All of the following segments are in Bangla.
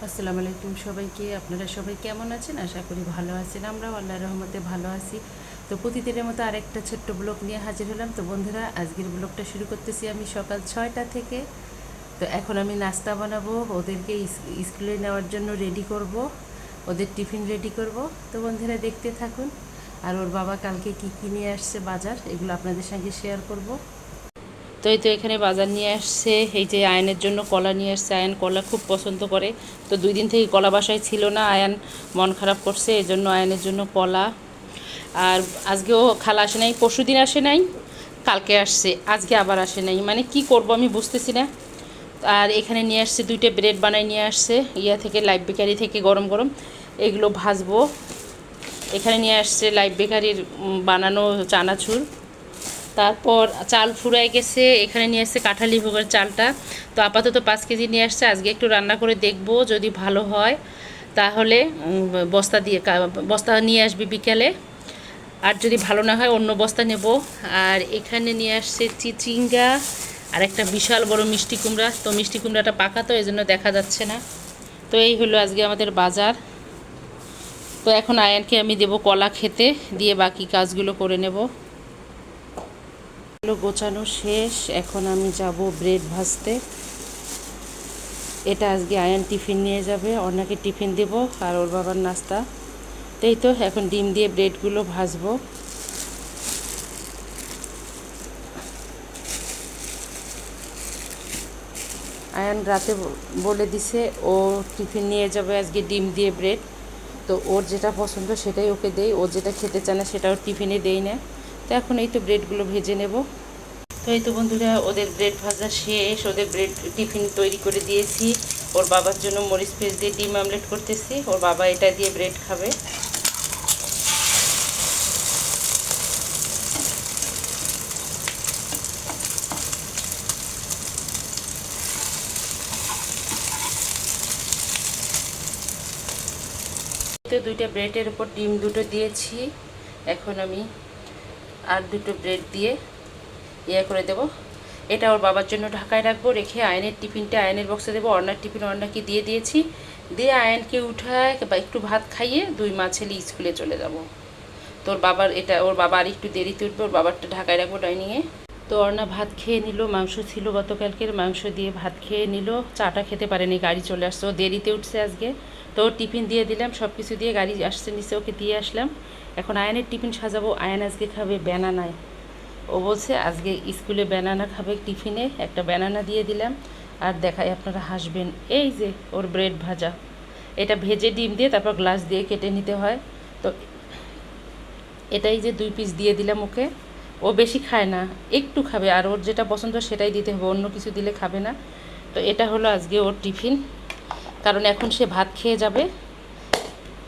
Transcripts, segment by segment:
আসসালামু আলাইকুম সবাইকে। আপনারা সবাই কেমন আছেন? আশা করি ভালো আছেন। আমরাও আল্লাহর রহমতে ভালো আছি। তো প্রতিদিনের মতো আরেকটা ছোট্ট ব্লগ নিয়ে হাজির হলাম। তো বন্ধুরা, আজকের ব্লগটা শুরু করতেছি আমি সকাল 6টা থেকে। তো এখন আমি নাস্তা বানাবো, ওদেরকে স্কুলে নেওয়ার জন্য রেডি করব, ওদের টিফিন রেডি করব। তো বন্ধুরা দেখতে থাকুন। আর ওর বাবা কালকে কী কী নিয়ে আসছে বাজার, এগুলো আপনাদের সঙ্গে শেয়ার করব। তো এই তো এখানে বাজার নিয়ে আসছে, এই যে আয়নের জন্য কলা নিয়ে আসছে। আয়ন কলা খুব পছন্দ করে। তো 2 দিন থেকে কলা বাসায় ছিল না, আয়ন মন খারাপ করছে, এই জন্য আয়নের জন্য কলা। আর আজকেও খালা আসে নাই, পরশু দিন আসে নাই, কালকে আসছে, আজকে আবার আসে নাই, মানে কি করব আমি বুঝতেছি না। আর এখানে নিয়ে আসছে 2টা ব্রেড বানাই নিয়ে আসছে ইয়া থেকে, লাইভ বেকারি থেকে, গরম গরম এগুলো ভাজবো। এখানে নিয়ে আসছে লাইভ বেকারির বানানো চানাচুর। তারপর চাল ফুরাই গেছে, এখানে নিয়ে আসছে কাঁঠালি ভোগের চালটা। তো আপাতত 5 কেজি নিয়ে আসছে, আজকে একটু রান্না করে দেখব, যদি ভালো হয় তাহলে বস্তা নিয়ে আসবি বিকেলে। আর যদি ভালো না হয় অন্য বস্তা নেব। আর এখানে নিয়ে আসছে চিচিঙ্গা আর একটা বিশাল বড় মিষ্টি কুমড়া। তো মিষ্টি কুমড়াটা পাকা, তো এই জন্য দেখা যাচ্ছে না। তো এই হলো আজকে আমাদের বাজার। তো এখন আয়ানকে আমি দেব কলা খেতে, দিয়ে বাকি কাজগুলো করে নেব। গোছানো শেষ, এখন আমি যাব ব্রেড ভাজতে। এটা আজকে আয়ান টিফিন নিয়ে যাবে, অন্যকে টিফিন দেব আর ওর বাবার নাস্তা। তাই তো এখন ডিম দিয়ে ব্রেডগুলো ভাজবো। আয়ান রাতে বলে দিছে ও টিফিন নিয়ে যাবে আজকে ডিম দিয়ে ব্রেড। তো ওর যেটা পছন্দ সেটাই ওকে দেই, ও যেটা খেতে চায় না সেটা ওর টিফিনে দেই না। তো এখন এই তো ব্রেডগুলো ভেজে নেব। তো এই তো বন্ধুরা, ওদের ব্রেড ভাজা শেষ, ওদের ব্রেড টিফিন তৈরি করে দিয়েছি। ওর বাবার জন্য মরিচ পেস্ট দিয়ে ডিম আমলেট করতেছি, ওর বাবা এটা দিয়ে ব্রেড খাবে। তো 2টা ব্রেডের উপর ডিম দুটো দিয়েছি। এখন আমি আর 2টো ব্রেড দিয়ে ইয়ে করে দেব। এটা ওর বাবার জন্য ঢাকায় রাখবো, রেখে আয়নের টিফিনটা আয়নের বক্সে দেবো। অর্ণার টিফিন অর্ণাকে দিয়ে দিয়েছি, দিয়ে আয়নকে উঠায় বা একটু ভাত খাইয়ে 2 মা ছেলে স্কুলে চলে যাব। তো ওর বাবা আর একটু দেরিতে উঠবে, ওর বাবারটা ঢাকায় রাখবো ডাইনিংয়ে। তো অর্ণা ভাত খেয়ে নিল, মাংস ছিল গতকালকের, মাংস দিয়ে ভাত খেয়ে নিল। চাটা খেতে পারেনি, গাড়ি চলে আসছে, ও দেরিতে উঠছে আজকে। তো ওর টিফিন দিয়ে দিলাম, সব কিছু দিয়ে গাড়ি আসছে নিচে, ওকে দিয়ে আসলাম। এখন আয়নের টিফিন সাজাবো। আয়ন আজকে খাবে ব্যানানায়, ও বলছে আজকে স্কুলে ব্যানানা খাবে টিফিনে, একটা ব্যানানা দিয়ে দিলাম। আর দেখাই, আপনারা হাসবেন, এই যে ওর ব্রেড ভাজা, এটা ভেজে ডিম দিয়ে তারপর গ্লাস দিয়ে কেটে নিতে হয়। তো এটাই যে 2 পিস দিয়ে দিলাম ওকে। ও বেশি খায় না, একটু খাবে, আর ওর যেটা পছন্দ সেটাই দিতে হবে, অন্য কিছু দিলে খাবে না। তো এটা হলো আজকে ওর টিফিন, কারণ এখন সে ভাত খেয়ে যাবে,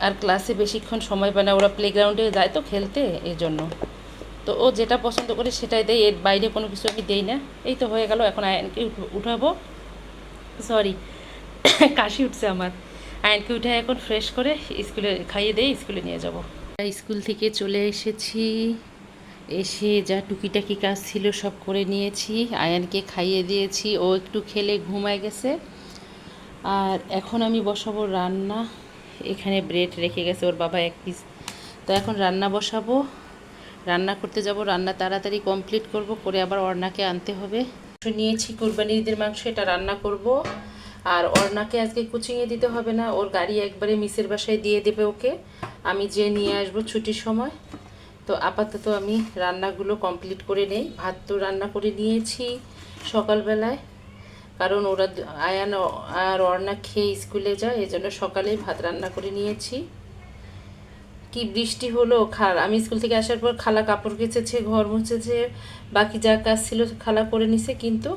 আর ক্লাসে বেশিক্ষণ সময় পায় না, ওরা প্লেগ্রাউন্ডে যায় তো খেলতে, এই জন্য। তো ও যেটা পছন্দ করে সেটাই দেয়, এর বাইরে কোনো কিছু আমি দেই না। এই তো হয়ে গেল, এখন আয়নকে উঠাবো। সরি, কাশি উঠছে আমার। আয়নকে উঠে এখন ফ্রেশ করে স্কুলে খাইয়ে দিয়ে স্কুলে নিয়ে যাব। স্কুল থেকে চলে এসেছি, এসে যা টুকিটাকি কাজ ছিল সব করে নিয়েছি, আয়ানকে খাইয়ে দিয়েছি, ও একটু খেলে ঘুমায় গেছে। আর এখন আমি বসাবো রান্না। এখানে ব্রেড রেখে গেছে ওর বাবা 1 পিস। তো এখন রান্না বসাবো, রান্না করতে যাব, রান্না তাড়াতাড়ি কমপ্লিট করব, করে আবার অর্ণাকে আনতে হবে। নিয়েছি কুরবানির ঈদের মাংস, এটা রান্না করব। আর অর্ণাকে আজকে কোচিংয়ে দিতে হবে না, ওর গাড়ি একবারে মিসের বাসায় দিয়ে দেবে ওকে, আমি যে নিয়ে আসবো ছুটির সময়। তো আপাতত আমি রান্নাগুলো কমপ্লিট করে নেই। ভাত তো রান্না করে নিয়েছি সকালবেলায়, কারণ ওরা আয়ান আর অর্ণা খেয়ে স্কুলে যায়, এই জন্য সকালেই ভাত রান্না করে নিয়েছি। কি বৃষ্টি হলো! আমি স্কুল থেকে আসার পর খালা কাপড় কেচেছে, ঘর মুছেছে, বাকি যা কাজ ছিল খালা করে নিছে, কিন্তু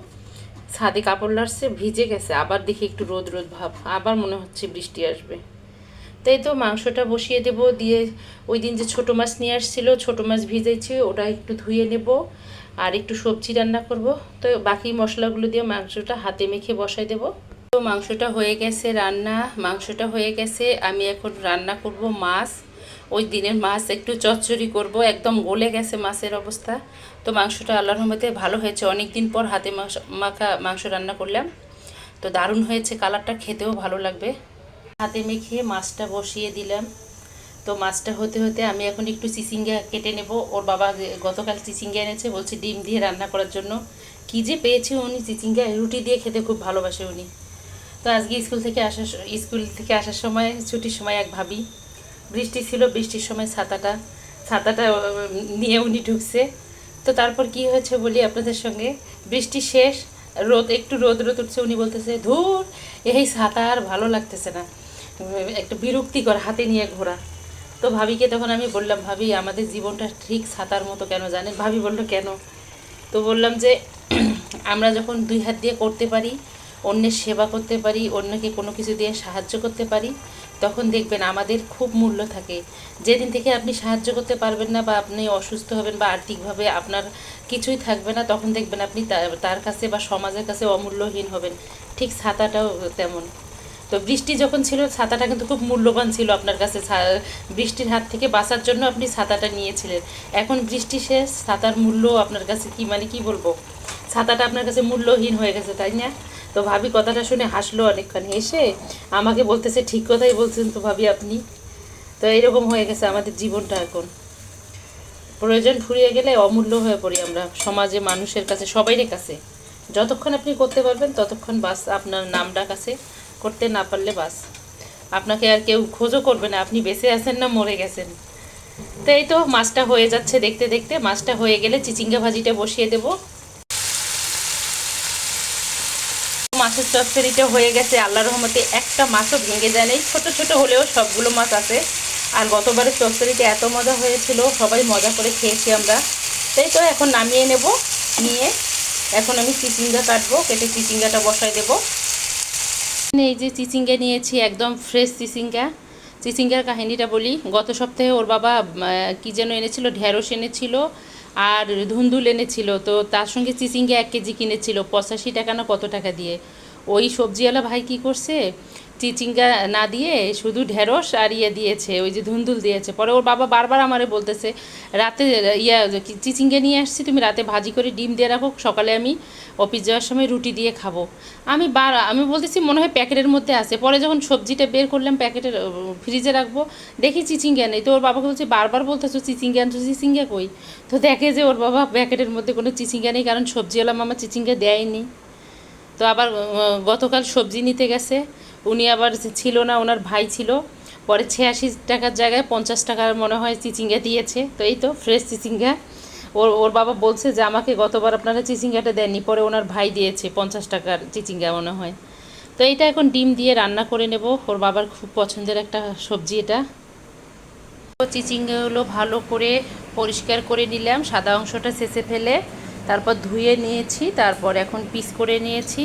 ছাদে কাপড় লাড়ছে, ভিজে গেছে। আবার দেখি একটু রোদ রোদ ভাব, আবার মনে হচ্ছে বৃষ্টি আসবে। তাই তো মাংসটা বসিয়ে দেব, দিয়ে ওই দিন যে ছোটো মাছ নিয়ে আসছিল, ছোটো মাছ ভিজেছি, ওটা একটু ধুয়ে নেব, আর একটু সবজি রান্না করব। তো বাকি মশলাগুলো দিয়ে মাংসটা হাতে মেখে বসাই দেব। তো মাংসটা হয়ে গেছে রান্না, মাংসটা হয়ে গেছে। আমি এখন রান্না করব মাছ, ওই দিনের মাছ একটু চচ্চড়ি করব, একদম গলে গেছে মাছের অবস্থা। তো মাংসটা আল্লাহর রহমতে ভালো হয়েছে, অনেক দিন পর হাতে মাখা মাংস রান্না করলাম। তো দারুণ হয়েছে, কালারটা খেতেও ভালো লাগবে। হাতে মেখে মাছটা বসিয়ে দিলাম। তো মাছটা হতে হতে আমি এখন একটু চিচিঙ্গা কেটে নেব। ওর বাবা গতকাল চিচিঙ্গা এনেছে, বলছে ডিম দিয়ে রান্না করার জন্য। কী যে পেয়েছে উনি চিচিঙ্গা, রুটি দিয়ে খেতে খুব ভালোবাসে উনি। তো আজকে স্কুল থেকে আসার সময়, ছুটির সময় এক ভাবি, বৃষ্টি ছিল, বৃষ্টির সময় ছাতাটা নিয়ে উনি ঢুকছে। তো তারপর কি হয়েছে বলি আপনাদের সঙ্গে। বৃষ্টি শেষ, একটু রোদ উঠছে, উনি বলতেছে ধুর এই ছাতা আর ভালো লাগতেছে না, একটু বিরক্তিকর হাতে নিয়ে ঘোরা। তো ভাবিকে তখন আমি বললাম, ভাবি আমাদের জীবনটা ঠিক ছাতার মতো কেন জানেন? ভাবি বললো কেন? তো বললাম যে আমরা যখন দুই হাত দিয়ে করতে পারি, অন্যের সেবা করতে পারি, অন্যকে কোনো কিছু দিয়ে সাহায্য করতে পারি, তখন দেখবেন আমাদের খুব মূল্য থাকে। যেদিন থেকে আপনি সাহায্য করতে পারবেন না, বা আপনি অসুস্থ হবেন, বা আর্থিকভাবে আপনার কিছুই থাকবে না, তখন দেখবেন আপনি তার কাছে বা সমাজের কাছে অমূল্যহীন হবেন। ঠিক ছাতাটাও তেমন। তো বৃষ্টি যখন ছিল, ছাতাটা কিন্তু খুব মূল্যবান ছিল আপনার কাছে। বৃষ্টির হাত থেকে বাঁচার জন্য আপনি ছাতাটা নিয়েছিলেন। এখন বৃষ্টি শেষ, ছাতার মূল্য আপনার কাছে কি, মানে কি বলবো, ছাতাটা আপনার কাছে মূল্যহীন হয়ে গেছে, তাই না? তো ভাবি কথাটা শুনে হাসলো অনেকখানি, এসে আমাকে বলতেছে ঠিক কথাই বলছেন তো ভাবি আপনি। তো এরকম হয়ে গেছে আমাদের জীবনটা এখন। প্রয়োজন ফুরিয়ে গেলে অমূল্য হয়ে পড়ি আমরা সমাজে, মানুষের কাছে, সবাইয়ের কাছে। যতক্ষণ আপনি করতে পারবেন ততক্ষণ বাস আপনার নামটা কাছে, করতে না পারলে বাস আপনাকে আর কেউ খোঁজও করবে না, আপনি বেঁচে আছেন না মরে গেছেন। তো এই তো মাছটা হয়ে যাচ্ছে দেখতে দেখতে। মাছটা হয়ে গেলে চিচিঙ্গা ভাজিটা বসিয়ে দেব। মাছের চচ্চড়িটা হয়ে গেছে আল্লাহর রহমতে। একটা মাছও ভেঙে যায় নাই, ছোট ছোট হলেও সবগুলো মাছ আছে। আর গতবারের চচ্চড়িটা এত মজা হয়েছিল, সবাই মজা করে খেয়েছি আমরা। তাই তো এখন নামিয়ে নেব। নিয়ে এখন আমি চিচিঙ্গা কাটবো, কেটে চিচিঙ্গাটা বসাই দেব। এই যে চিচিঙ্গা নিয়েছি, একদম ফ্রেশ চিচিঙ্গা। চিচিঙ্গার কাহিনিটা বলি। গত সপ্তাহে ওর বাবা কী যেন এনেছিল, ঢেঁড়স এনেছিল আর ধুন্দুল এনেছিল। তো তার সঙ্গে চিচিঙ্গা 1 কেজি কিনেছিল 85 টাকা না কত টাকা দিয়ে। ওই সবজিওয়ালা ভাই কী করছে, চিচিঙ্গা না দিয়ে শুধু ঢেঁড়স আর দিয়েছে, ওই যে ধুন্দুল দিয়েছে। পরে ওর বাবা বারবার আমারে বলতেছে, রাতে চিচিঙ্গা নিয়ে আসছি, তুমি রাতে ভাজি করে ডিম দিয়ে রাখো, সকালে আমি অফিস যাওয়ার সময় রুটি দিয়ে খাবো। আমি বলতেছি মনে হয় প্যাকেটের মধ্যে আছে। পরে যখন সবজিটা বের করলাম প্যাকেটের, ফ্রিজে রাখবো, দেখি চিচিঙ্গা নেই। তো ওর বাবাকে বলছে বারবার বলতেছো চিচিঙ্গা আনছো, চিচিঙ্গা কই? তো দেখে যে ওর বাবা প্যাকেটের মধ্যে কোনো চিচিঙ্গা নেই, কারণ সবজিওয়ালা মামা চিচিঙ্গা দেয়নি। তো আবার গতকাল সবজি নিতে গেছে, উনি আবার ছিল না, ওনার ভাই ছিল। পরে 86 টাকার জায়গায় 50 টাকার মনে হয় চিচিঙ্গা দিয়েছে। তো এই তো ফ্রেশ চিচিঙ্গা। ওর বাবা বলছে যে আমাকে গতবার আপনারা চিচিঙ্গাটা দেননি, পরে ওনার ভাই দিয়েছে 50 টাকার চিচিঙ্গা মনে হয়। তো এইটা এখন ডিম দিয়ে রান্না করে নেব। ওর বাবার খুব পছন্দের একটা সবজি এটা। চিচিঙ্গাগুলো ভালো করে পরিষ্কার করে নিলাম, সাদা অংশটা ছেঁচে ফেলে তারপর ধুয়ে নিয়েছি, তারপর এখন পিস করে নিয়েছি।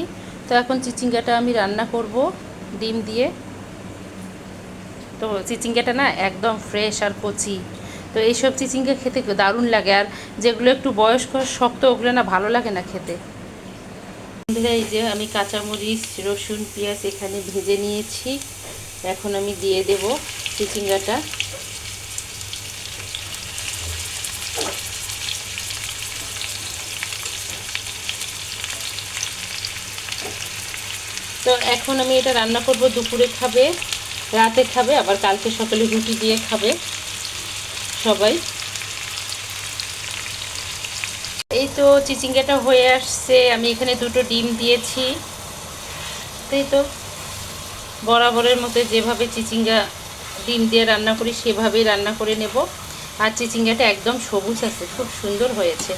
তো এখন চিচিঙ্গাটা আমি রান্না করব ডিম দিয়ে। তো চিচিঙ্গাটা না একদম ফ্রেশ আর কচি। তো এইসব চিচিঙ্গা খেতে দারুণ লাগে। আর যেগুলো একটু বয়স্ক শক্ত, ওগুলো না ভালো লাগে না খেতে। এই যে আমি কাঁচামরিচ, রসুন, পেঁয়াজ এখানে ভেজে নিয়েছি। এখন আমি দিয়ে দেব চিচিঙ্গাটা। তো এখন আমি এটা রান্না করব, দুপুরে খাবে, রাতে খাবে, আবার কালকে সকালে রুটি দিয়ে খাবে সবাই। এই তো চিচিঙ্গাটা হয়ে আসছে, আমি এখানে 2টো ডিম দিয়েছি। তাই তো বরাবরের মতো যেভাবে চিচিঙ্গা ডিম দিয়ে রান্না করি সেভাবেই রান্না করে নেব। আর চিচিঙ্গাটা একদম সবুজ আছে, খুব সুন্দর হয়েছে।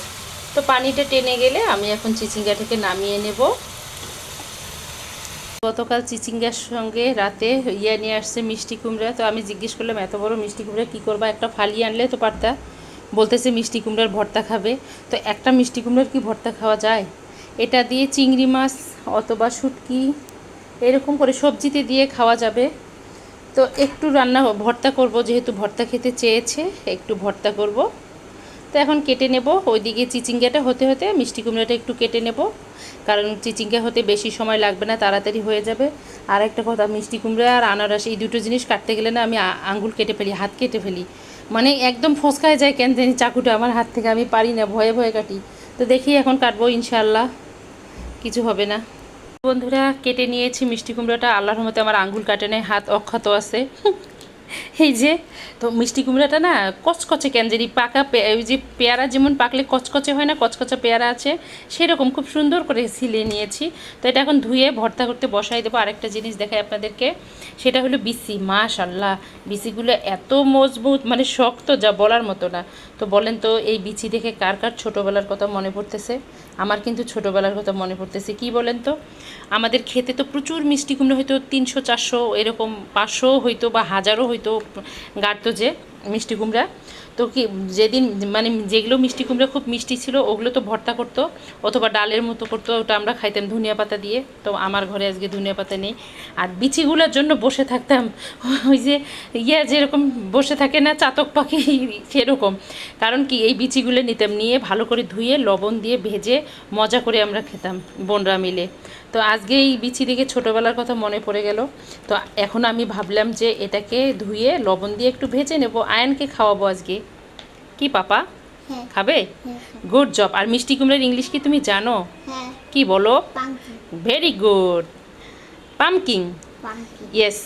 তো পানিটা টেনে গেলে আমি এখন চিচিঙ্গাটাকে নামিয়ে নেব। গতকাল চিচিঙ্গার সঙ্গে রাতে নিয়ে আসছে মিষ্টি কুমড়া। তো আমি জিজ্ঞেস করলাম এত বড় মিষ্টি কুমড়া কী করবা, একটা ফালি আনলে তো পারতা। বলতেছে মিষ্টি কুমড়ার ভর্তা খাবে। তো একটা মিষ্টি কুমড়ার কি ভর্তা খাওয়া যায়? এটা দিয়ে চিংড়ি মাছ অথবা শুটকি এরকম করে সবজিতে দিয়ে খাওয়া যাবে। তো একটু ভর্তা করব, যেহেতু ভর্তা খেতে চেয়েছে, একটু ভর্তা করব। তো এখন কেটে নেব। ওইদিকে চিচিঙ্গাটা হতে হতে মিষ্টি কুমড়াটা একটু কেটে নেব, কারণ চিচিঙ্গা হতে বেশি সময় লাগবে না, তাড়াতাড়ি হয়ে যাবে। আর একটা কথা, মিষ্টি কুমড়া আর আনারস এই দুটো জিনিস কাটতে গেলে না আমি আঙুল কেটে ফেলি, হাত কেটে ফেলি, মানে একদম ফসকায় যায় কেন জানি চাকুটা আমার হাত থেকে, আমি পারি না, ভয়ে ভয়ে কাটি। তো দেখি এখন কাটবো, ইনশাআল্লাহ কিছু হবে না। বন্ধুরা কেটে নিয়েছি মিষ্টি কুমড়োটা, আল্লাহর রহমতে আমার আঙ্গুল কাটে নেই, হাত অক্ষত আছে। এই যে, তো মিষ্টি কুমড়াটা না কচকচে ক্যানজেরি পাকা, ওই যে পেয়ারা যেমন পাকলে কচকচে হয় না, কচকচে পেয়ারা আছে সেরকম খুব সুন্দর করে ছিলে নিয়েছি। তো এটা এখন ধুয়ে ভর্তা করতে বসাই দেবো। আরেকটা জিনিস দেখাই আপনাদেরকে, সেটা হলো বিচি। মাশাল্লাহ, বিচিগুলো এত মজবুত, মানে শক্ত যা বলার মতো না। তো বলেন তো এই বিচি দেখে কার কার ছোটোবেলার কথা মনে পড়তেছে? আমার কিন্তু ছোটোবেলার কথা মনে পড়তেছে। কি বলেন তো, আমাদের খেতে তো প্রচুর মিষ্টি কুমড়ো হয়তো 300 400 এরকম 500 হইতো বা হাজারও হইতো গাড়তো যে মিষ্টি কুমড়া। তো কি যেদিন মানে যেগুলো মিষ্টি কুমড়া খুব মিষ্টি ছিল ওগুলো তো ভর্তা করতো অথবা ডালের মতো করতো, ওটা আমরা খাইতাম ধনিয়া পাতা দিয়ে। তো আমার ঘরে আজকে ধনিয়া পাতা নেই। আর বিচিগুলোর জন্য বসে থাকতাম, ওই যে যেরকম বসে থাকে না চাতক পাখি সেরকম। কারণ কি এই বিচিগুলো নিতাম, নিয়ে ভালো করে ধুয়ে লবণ দিয়ে ভেজে মজা করে আমরা খেতাম বোনরা মিলে। তো আজকে এই বিচি দেখে ছোটোবেলার কথা মনে পড়ে গেল। তো এখন আমি ভাবলাম যে এটাকে ধুয়ে লবণ দিয়ে একটু ভেজে নেব, আয়ানকে খাওয়াবো আজকে। কি পাপা খাবে? Good job. আর মিষ্টি কুমড়ার ইংলিশ কি তুমি জানো? কি বলো? Very good, pumpkin. ইয়েস।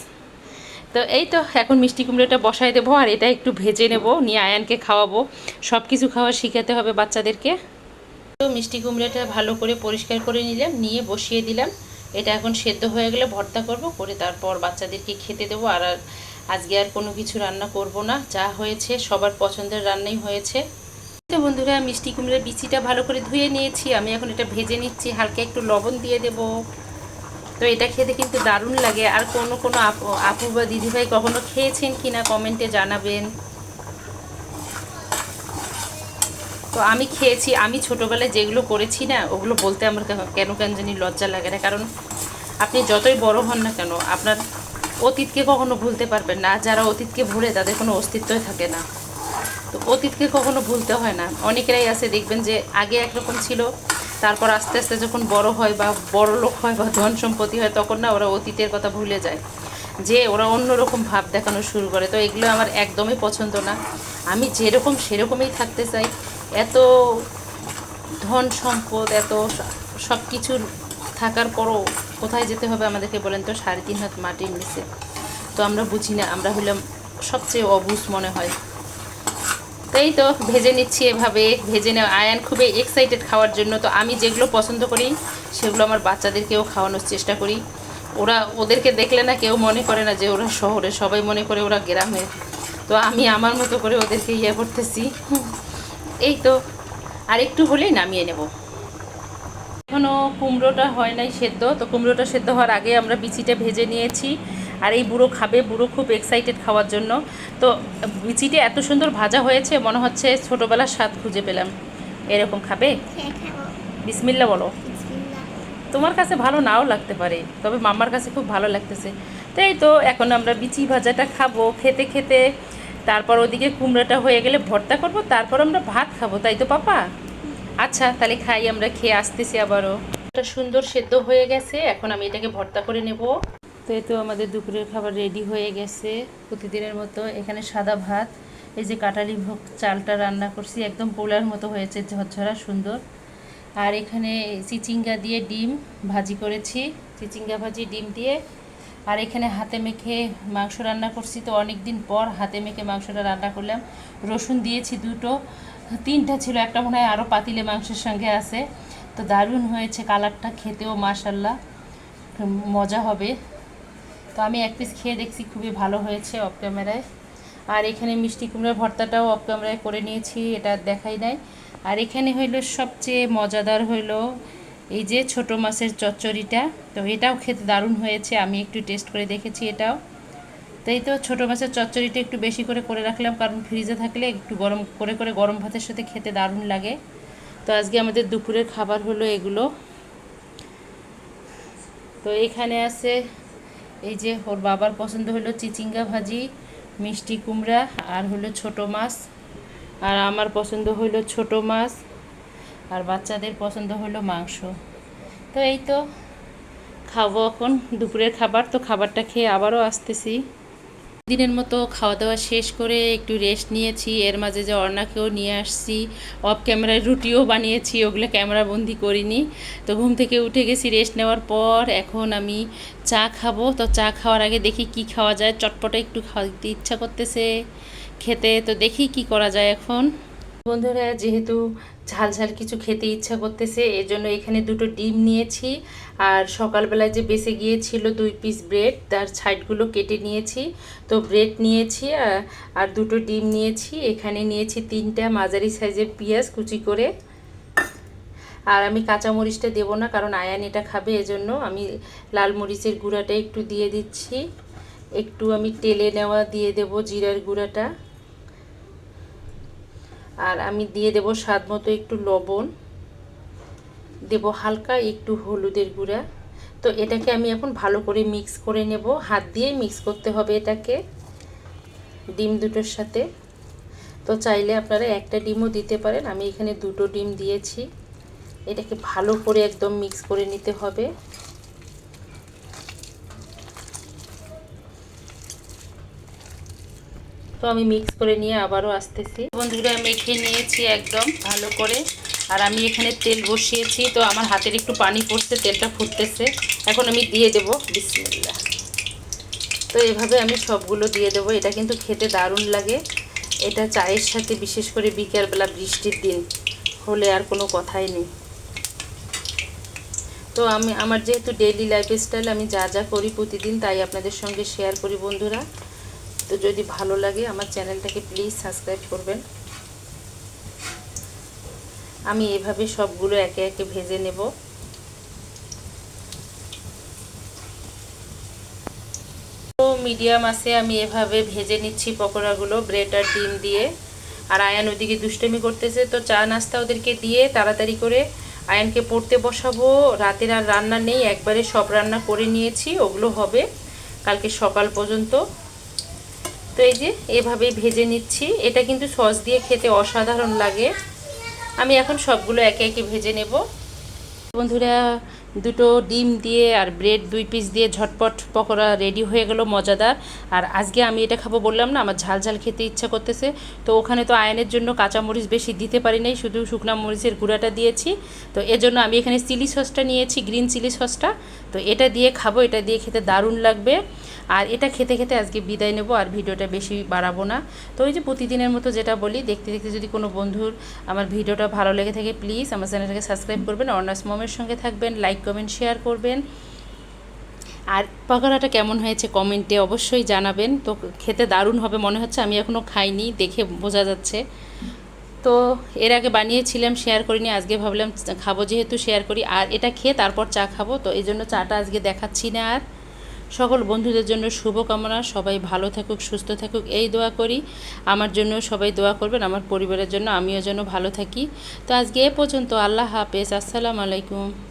তো এই তো এখন মিষ্টি কুমড়োটা বসাই দেবো, আর এটা একটু ভেজে নেব, নিয়ে আয়ানকে খাওয়াবো। সব কিছু খাওয়া শিখাতে হবে বাচ্চাদেরকে। তো মিষ্টি কুমড়োটা ভালো করে পরিষ্কার করে নিলাম, নিয়ে বসিয়ে দিলাম। এটা এখন সেদ্ধ হয়ে গেলে ভর্তা করব, করে তারপর বাচ্চাদেরকে খেতে দেবো। আর আজকে আর কোনো কিছু রান্না করব না, যা হয়েছে সবার পছন্দের রান্নাই হয়েছে। তো বন্ধুরা মিষ্টি কুমড়োর বিচিটা ভালো করে ধুয়ে নিয়েছি, আমি এখন এটা ভেজে নিচ্ছি, হালকা একটু লবণ দিয়ে দেবো। তো এটা খেতে কিন্তু দারুণ লাগে। আর কোনো কোনো আপু বা দিদিভাই কখনো খেয়েছেন কি না কমেন্টে জানাবেন। তো আমি খেয়েছি, আমি ছোটোবেলায় যেগুলো করেছি না ওগুলো বলতে আমার কেন কেন জানি লজ্জা লাগে না। কারণ আপনি যতই বড় হন না কেন আপনার অতীতকে কখনো ভুলতে পারবেন না। যারা অতীতকে ভুলে তাদের কোনো অস্তিত্বই থাকে না। তো অতীতকে কখনো ভুলতে হয় না। অনেকেরাই আছে দেখবেন যে আগে একরকম ছিল, তারপর আস্তে আস্তে যখন বড় হয় বা বড় লোক হয় বা ধন সম্পত্তি হয় তখন না ওরা অতীতের কথা ভুলে যায়, যে ওরা অন্যরকম ভাব দেখানো শুরু করে। তো এগুলো আমার একদমই পছন্দ না। আমি যেরকম সেরকমই থাকতে চাই। এত ধন সম্পদ, এত সব কিছু থাকার পরও কোথায় যেতে হবে আমাদেরকে বলেন তো? 3.5 হাত মাটির নিচে। তো আমরা বুঝি না, আমরা হলাম সবচেয়ে অবুঝ মনে হয়। তাই তো ভেজে নিচ্ছি এভাবে। ভেজে নেওয়া আয়ান খুবই এক্সাইটেড খাওয়ার জন্য। তো আমি যেগুলো পছন্দ করি সেগুলো আমার বাচ্চাদেরকেও খাওয়ানোর চেষ্টা করি। ওরা ওদেরকে দেখলে না কেউ মনে করে না যে ওরা শহরে, সবাই মনে করে ওরা গ্রামে। তো আমি আমার মতো করে ওদেরকে করতেছি। এই তো আর একটু হলেই নামিয়ে নেব। এখনও কুমড়োটা হয় নাই সেদ্ধ। তো কুমড়োটা সেদ্ধ হওয়ার আগে আমরা বিচিটা ভেজে নিয়েছি। আর এই বুড়ো খাবে, বুড়ো খুব এক্সাইটেড খাওয়ার জন্য। তো বিচিটা এত সুন্দর ভাজা হয়েছে মনে হচ্ছে ছোটোবেলার স্বাদ খুঁজে পেলাম। এরকম খাবে? বিসমিল্লা বলো। তোমার কাছে ভালো নাও লাগতে পারে, তবে মাম্মার কাছে খুব ভালো লাগতেছে। তাই তো এখন আমরা বিচি ভাজাটা খাবো খেতে খেতে। তারপর ওদিকে কুমড়োটা হয়ে গেলে ভর্তা করব, তারপর আমরা ভাত খাবো। তাই তো পাপা? আচ্ছা তাহলে খাই, আমরা খেয়ে আসতেছি আবারও। এটা সুন্দর সেদ্ধ হয়ে গেছে, এখন আমি এটাকে ভর্তা করে নেব। তো এই তো আমাদের দুপুরের খাবার রেডি হয়ে গেছে প্রতিদিনের মতো। এখানে সাদা ভাত, এই যে কাটালি ভোগ চালটা রান্না করছি, একদম পোলার মতো হয়েছে, ঝরঝরা সুন্দর। আর এখানে চিচিঙ্গা দিয়ে ডিম ভাজি করেছি, চিচিঙ্গা ভাজি ডিম দিয়ে। আর এখানে হাতে মেখে মাংস রান্না করছি। তো অনেক দিন পর হাতে মেখে মাংসটা রান্না করলাম। রসুন দিয়েছি 2টো, 3টা ছিল, একটা মনে হয় আরও পাতিলে মাংসের সঙ্গে আছে। তো দারুণ হয়েছে, কালারটা খেতেও মাশাল্লাহ মজা হবে। তো আমি এক পিস খেয়ে দেখছি, খুবই ভালো হয়েছে অফ ক্যামেরায়। আর এখানে মিষ্টি কুমড়ার ভর্তাটাও অফ ক্যামেরায় করে নিয়েছি, এটা দেখাই নাই। আর এখানে হইল সবচেয়ে মজাদার হইল এই যে ছোট মাছের চচ্চড়িটা। তো এটাও খেতে দারুণ হয়েছে, আমি একটু টেস্ট করে দেখেছি এটাও। তো এই তো ছোটো মাছের চচ্চড়িটা একটু বেশি করে করে রাখলাম, কারণ ফ্রিজে থাকলে একটু গরম করে করে গরম ভাতের সাথে খেতে দারুণ লাগে। তো আজকে আমাদের দুপুরের খাবার হলো এগুলো। তো এখানে আছে এই যে ওর বাবার পছন্দ হলো চিচিঙ্গা ভাজি, মিষ্টি কুমড়া, আর হলো ছোট মাছ। আর আমার পছন্দ হলো ছোট মাছ, আর বাচ্চাদের পছন্দ হলো মাংস। তো এই তো খাবো এখন দুপুরের খাবার। তো খাবারটা খেয়ে আবারও আসতেছি। দিনের মতো খাওয়া দাওয়া শেষ করে একটু রেস্ট নিয়েছি। এর মাঝে যে অর্ণাকেও নিয়ে আসছি, অফ ক্যামেরায় রুটিও বানিয়েছি, ওগুলো ক্যামেরা বন্দি করিনি। তো ঘুম থেকে উঠে গেছি রেস্ট নেওয়ার পর, এখন আমি চা খাবো। তো চা খাওয়ার আগে দেখি কি খাওয়া যায়, চটপটা একটু খাইতে ইচ্ছা করতেছে খেতে, তো দেখি কি করা যায় এখন। বন্ধুরা, যেহেতু ঝাল ঝাল কিছু খেতে ইচ্ছা করতেছে, এজন্য এখানে দুটো ডিম নিয়েছি, আর সকালবেলায় যে বেঁচে গিয়েছিল 2 পিস ব্রেড, তার সাইডগুলো কেটে নিয়েছি। তো ব্রেড নিয়েছি আর দুটো ডিম নিয়েছি। এখানে নিয়েছি 3টা মাঝারি সাইজের পেঁয়াজ কুচি করে। আর আমি কাঁচামরিচটা দেবো না, কারণ আয়ান এটা খাবে, এজন্য আমি লাল মরিচের গুঁড়াটা একটু দিয়ে দিচ্ছি। একটু আমি তেলে নেওয়া দিয়ে দেব জিরার গুঁড়াটা। আর আমি দিয়ে দেব স্বাদ মতো একটু লবণ, দেব হালকা একটু হলুদের গুঁড়া। তো এটাকে আমি এখন ভালো করে মিক্স করে নেব, হাত দিয়ে মিক্স করতে হবে এটাকে ডিম দুটোর সাথে। তো চাইলে আপনারা একটা ডিমও দিতে পারেন, আমি এখানে দুটো ডিম দিয়েছি। এটাকে ভালো করে একদম মিক্স করে নিতে হবে। তো আমি মিক্স করে নিয়ে আবারও আসতেছি। বন্ধুরা, মেখে নিয়েছি একদম ভালো করে। আর আমি এখানে তেল বসিয়েছি, তো আমার হাতের একটু পানি পড়ছে, তেলটা ফুটতেছে। এখন আমি দিয়ে দেব বিসমিল্লাহ। তো এভাবে আমি সবগুলো দিয়ে দেবো। এটা কিন্তু খেতে দারুণ লাগে। এটা চায়ের সাথে, বিশেষ করে বিকেলবেলা বৃষ্টির দিন হলে আর কোনো কথাই নেই। তো আমার যেহেতু ডেইলি লাইফস্টাইল, আমি যা যা করি প্রতিদিন, তাই আপনাদের সঙ্গে শেয়ার করি বন্ধুরা। তো যদি ভালো লাগে আমার চ্যানেলটাকে প্লিজ সাবস্ক্রাইব করবেন। আমি এভাবে সবগুলো একে একে ভেজে নেব। তো মিডিয়াম আছে আমি এভাবে ভেজে নিচ্ছি পকোড়াগুলো ব্রেড আর ডিম দিয়ে। আর আয়ান ওদিকে দুষ্টুমি করতেছে, তো চা নাস্তা ওদেরকে দিয়ে তাড়াতাড়ি করে আয়ানকে পড়তে বসাবো। রাতের আর রান্না নেই, একবারে সব রান্না করে নিয়েছি, ওগুলো হবে কালকে সকাল পর্যন্ত। তো এই যে এভাবেই ভেজে নিচ্ছি। এটা কিন্তু সস দিয়ে খেতে অসাধারণ লাগে। আমি এখন সবগুলো একে একে ভেজে নেব। বন্ধুরা, দুটো ডিম দিয়ে আর ব্রেড 2 পিস দিয়ে ঝটপট পকোড়া রেডি হয়ে গেল, মজাদার। আর আজকে আমি এটা খাবো বললাম না, আমার ঝাল ঝাল খেতে ইচ্ছা করতেছে। তো ওখানে তো আয়নের জন্য কাঁচামরিচ বেশি দিতে পারি নাই, শুধু শুকনো মরিচের গুঁড়াটা দিয়েছি। তো এজন্য আমি এখানে চিলি সসটা নিয়েছি, গ্রিন চিলি সসটা। তো এটা দিয়ে খাবো, এটা দিয়ে খেতে দারুণ লাগবে। আর এটা খেতে খেতে আজকে বিদায় নেব, আর ভিডিওটা বেশি বাড়াবো না। তো ওই যে প্রতিদিনের মতো যেটা বলি, দেখতে দেখতে যদি কোনো বন্ধুর আমার ভিডিওটা ভালো লেগে থাকে, প্লিজ আমার চ্যানেলটাকে সাবস্ক্রাইব করবেন, অর্ণাস মমের সঙ্গে থাকবেন, লাইক কমেন্ট শেয়ার করবেন। আর পকোড়াটা কেমন হয়েছে কমেন্টে অবশ্যই জানাবেন। তো খেতে দারুণ হবে মনে হচ্ছে, আমি এখনও খাইনি, দেখে বোঝা যাচ্ছে। তো এর আগে বানিয়েছিলাম, শেয়ার করিনি, আজকে ভাবলাম খাবো যেহেতু শেয়ার করি। আর এটা খেয়ে তারপর চা খাবো, তো এই জন্য চাটা আজকে দেখাচ্ছি না। আর সকল বন্ধুদের জন্য শুভকামনা, সবাই ভালো থাকুক, সুস্থ থাকুক, এই দোয়া করি। আমার জন্য সবাই দোয়া করবেন, আমার পরিবারের জন্য, আমিও যেন ভালো থাকি। তো আজকে এ পর্যন্ত। আল্লাহ হাফেজ, আসসালামু আলাইকুম।